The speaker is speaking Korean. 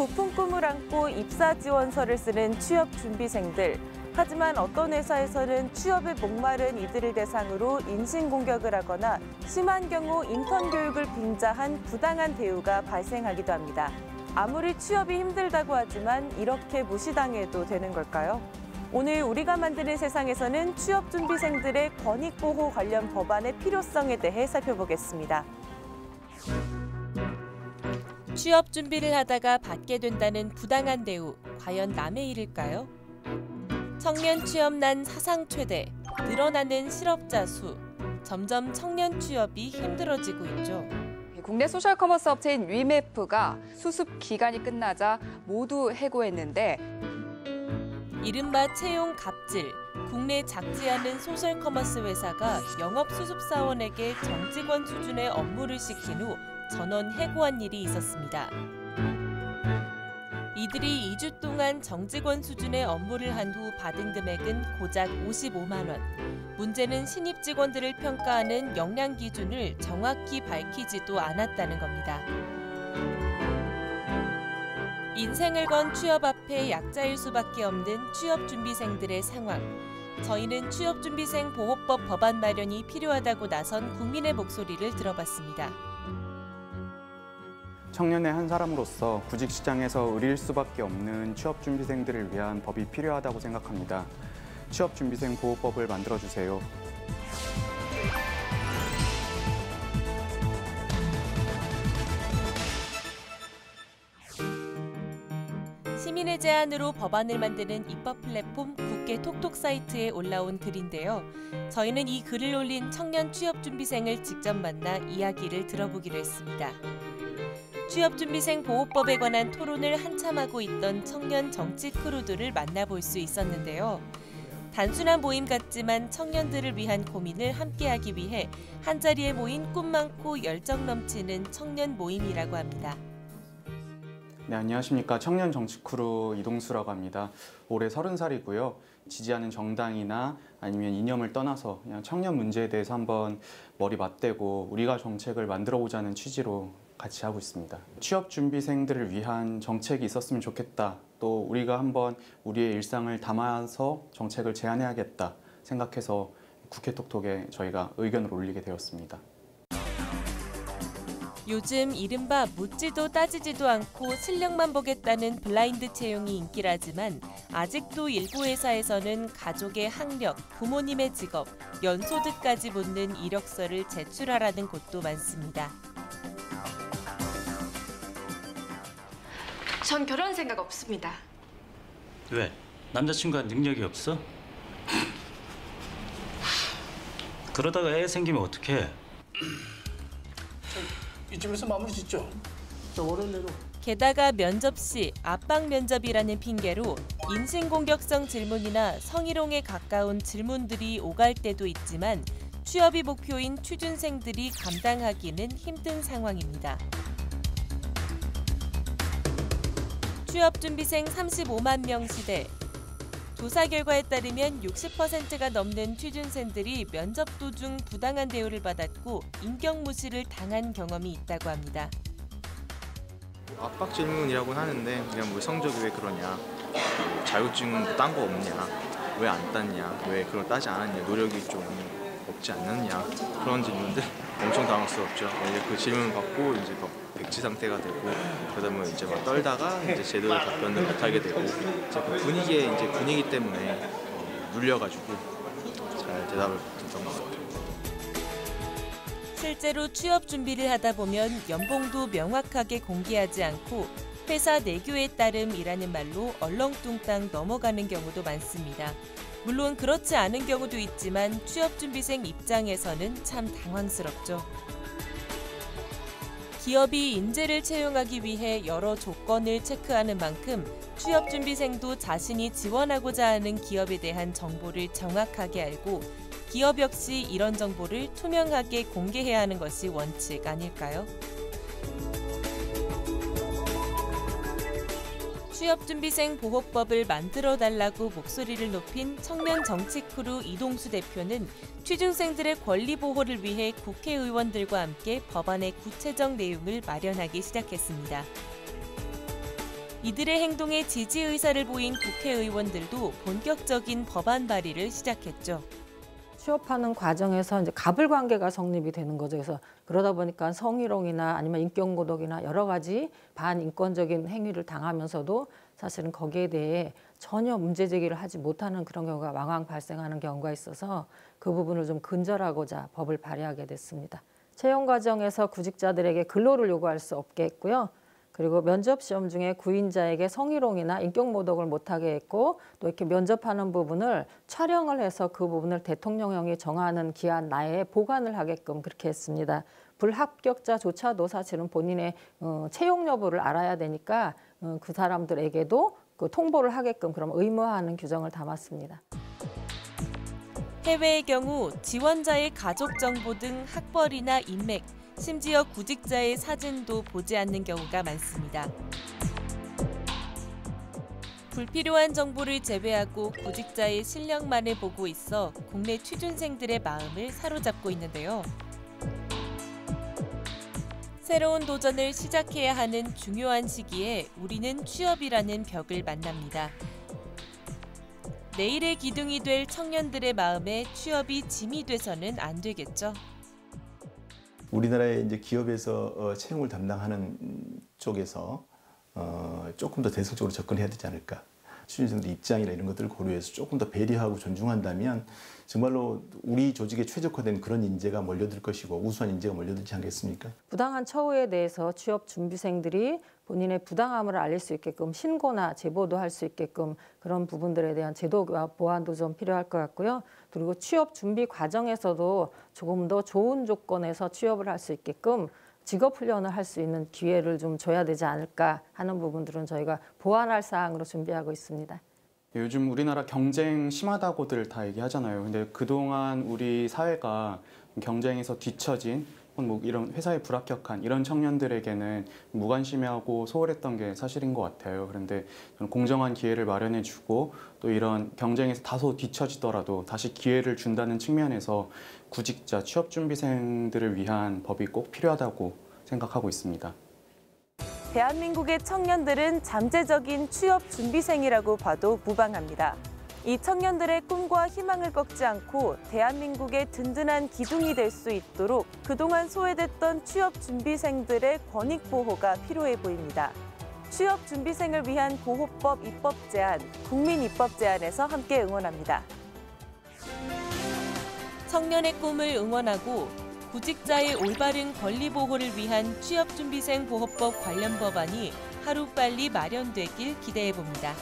부푼 꿈을 안고 입사 지원서를 쓰는 취업 준비생들. 하지만 어떤 회사에서는 취업에 목마른 이들을 대상으로 인신공격을 하거나 심한 경우 인턴 교육을 빙자한 부당한 대우가 발생하기도 합니다. 아무리 취업이 힘들다고 하지만 이렇게 무시당해도 되는 걸까요? 오늘 우리가 만드는 세상에서는 취업 준비생들의 권익보호 관련 법안의 필요성에 대해 살펴보겠습니다. 취업 준비를 하다가 받게 된다는 부당한 대우, 과연 남의 일일까요? 청년 취업난 사상 최대, 늘어나는 실업자 수, 점점 청년 취업이 힘들어지고 있죠. 국내 소셜커머스 업체인 위메프가 수습 기간이 끝나자 모두 해고했는데 이른바 채용 갑질, 국내 작지 않은 소셜커머스 회사가 영업수습사원에게 정직원 수준의 업무를 시킨 후 전원 해고한 일이 있었습니다. 이들이 2주 동안 정직원 수준의 업무를 한 후 받은 금액은 고작 55만 원. 문제는 신입 직원들을 평가하는 역량 기준을 정확히 밝히지도 않았다는 겁니다. 인생을 건 취업 앞에 약자일 수밖에 없는 취업준비생들의 상황. 저희는 취업준비생 보호법 법안 마련이 필요하다고 나선 국민의 목소리를 들어봤습니다. 청년의 한 사람으로서 구직 시장에서 의리일 수밖에 없는 취업준비생들을 위한 법이 필요하다고 생각합니다. 취업준비생 보호법을 만들어주세요. 시민의 제안으로 법안을 만드는 입법 플랫폼 국회 톡톡 사이트에 올라온 글인데요. 저희는 이 글을 올린 청년 취업준비생을 직접 만나 이야기를 들어보기로 했습니다. 취업준비생 보호법에 관한 토론을 한참 하고 있던 청년 정치 크루들을 만나볼 수 있었는데요. 단순한 모임 같지만 청년들을 위한 고민을 함께하기 위해 한자리에 모인 꿈 많고 열정 넘치는 청년 모임이라고 합니다. 네, 안녕하십니까. 청년 정치 크루 이동수라고 합니다. 올해 30살이고요. 지지하는 정당이나 아니면 이념을 떠나서 그냥 청년 문제에 대해서 한번 머리 맞대고 우리가 정책을 만들어 보자는 취지로 같이 하고 있습니다. 취업준비생들을 위한 정책이 있었으면 좋겠다. 또 우리가 한번 우리의 일상을 담아서 정책을 제안해야겠다 생각해서 국회 톡톡에 저희가 의견을 올리게 되었습니다. 요즘 이른바 묻지도 따지지도 않고 실력만 보겠다는 블라인드 채용이 인기라지만 아직도 일부 회사에서는 가족의 학력, 부모님의 직업, 연소득까지 묻는 이력서를 제출하라는 곳도 많습니다. 전 결혼 생각 없습니다. 왜? 남자친구가 능력이 없어? 그러다가 애 생기면 어떡해? 이쯤에서 마무리 짓죠. 저 월요일 내로. 게다가 면접 시 압박 면접이라는 핑계로 인신공격성 질문이나 성희롱에 가까운 질문들이 오갈 때도 있지만 취업이 목표인 취준생들이 감당하기는 힘든 상황입니다. 취업준비생 35만 명 시대. 조사 결과에 따르면 60%가 넘는 취준생들이 면접 도중 부당한 대우를 받았고 인격무시를 당한 경험이 있다고 합니다. 압박 질문이라고 하는데 그냥 뭐 성적이 왜 그러냐, 자격증 뭐 딴 거 없냐, 왜 안 땄냐, 왜 그걸 따지 않았냐, 노력이 좀 없지 않느냐, 그런 질문들 엄청 당황스럽죠. 이제 그 질문 받고 이제 막 백지 상태가 되고 그러다 이제 막 떨다가 이제 제대로 답변을 못 하게 되고 이제 그 분위기에 이제 분위기 때문에 눌려가지고 잘 대답을 못했던 것 같아요. 실제로 취업 준비를 하다 보면 연봉도 명확하게 공개하지 않고 회사 내규에 따름이라는 말로 얼렁뚱땅 넘어가는 경우도 많습니다. 물론 그렇지 않은 경우도 있지만 취업준비생 입장에서는 참 당황스럽죠. 기업이 인재를 채용하기 위해 여러 조건을 체크하는 만큼 취업준비생도 자신이 지원하고자 하는 기업에 대한 정보를 정확하게 알고 기업 역시 이런 정보를 투명하게 공개해야 하는 것이 원칙 아닐까요? 취업준비생 보호법을 만들어달라고 목소리를 높인 청년 정치크루 이동수 대표는 취준생들의 권리 보호를 위해 국회의원들과 함께 법안의 구체적 내용을 마련하기 시작했습니다. 이들의 행동에 지지 의사를 보인 국회의원들도 본격적인 법안 발의를 시작했죠. 취업하는 과정에서 이제 갑을 관계가 성립이 되는 거죠. 그래서 그러다 보니까 성희롱이나 아니면 인격모독이나 여러 가지 반인권적인 행위를 당하면서도 사실은 거기에 대해 전혀 문제 제기를 하지 못하는 그런 경우가 왕왕 발생하는 경우가 있어서 그 부분을 좀 근절하고자 법을 발의하게 됐습니다. 채용 과정에서 구직자들에게 근로를 요구할 수 없게 했고요. 그리고 면접 시험 중에 구인자에게 성희롱이나 인격모독을 못하게 했고 또 이렇게 면접하는 부분을 촬영을 해서 그 부분을 대통령령이 정하는 기한 내에 보관을 하게끔 그렇게 했습니다. 불합격자조차도 사실은 본인의 채용 여부를 알아야 되니까 그 사람들에게도 그 통보를 하게끔 그럼 의무화하는 규정을 담았습니다. 해외의 경우 지원자의 가족 정보 등 학벌이나 인맥, 심지어 구직자의 사진도 보지 않는 경우가 많습니다. 불필요한 정보를 제외하고 구직자의 실력만을 보고 있어 국내 취준생들의 마음을 사로잡고 있는데요. 새로운 도전을 시작해야 하는 중요한 시기에 우리는 취업이라는 벽을 만납니다. 내일의 기둥이 될 청년들의 마음에 취업이 짐이 돼서는 안 되겠죠. 우리나라의 이제 기업에서 채용을 담당하는 쪽에서 조금 더 대승적으로 접근해야 되지 않을까. 취준생들 입장이나 이런 것들을 고려해서 조금 더 배려하고 존중한다면 정말로 우리 조직에 최적화된 그런 인재가 몰려들 것이고 우수한 인재가 몰려들지 않겠습니까? 부당한 처우에 대해서 취업 준비생들이 본인의 부당함을 알릴 수 있게끔 신고나 제보도 할 수 있게끔 그런 부분들에 대한 제도와 보완도 좀 필요할 것 같고요. 그리고 취업 준비 과정에서도 조금 더 좋은 조건에서 취업을 할 수 있게끔 직업 훈련을 할 수 있는 기회를 좀 줘야 되지 않을까 하는 부분들은 저희가 보완할 사항으로 준비하고 있습니다. 요즘 우리나라 경쟁 심하다고들 다 얘기하잖아요. 근데 그동안 우리 사회가 경쟁에서 뒤처진 뭐 이런 회사에 불합격한 이런 청년들에게는 무관심해하고 소홀했던 게 사실인 것 같아요. 그런데 공정한 기회를 마련해주고 또 이런 경쟁에서 다소 뒤처지더라도 다시 기회를 준다는 측면에서 구직자, 취업준비생들을 위한 법이 꼭 필요하다고 생각하고 있습니다. 대한민국의 청년들은 잠재적인 취업 준비생이라고 봐도 무방합니다. 이 청년들의 꿈과 희망을 꺾지 않고 대한민국의 든든한 기둥이 될 수 있도록 그동안 소외됐던 취업 준비생들의 권익 보호가 필요해 보입니다. 취업 준비생을 위한 보호법 입법 제안, 국민 입법 제안에서 함께 응원합니다. 청년의 꿈을 응원하고 구직자의 올바른 권리 보호를 위한 취업준비생 보호법 관련 법안이 하루빨리 마련되길 기대해 봅니다.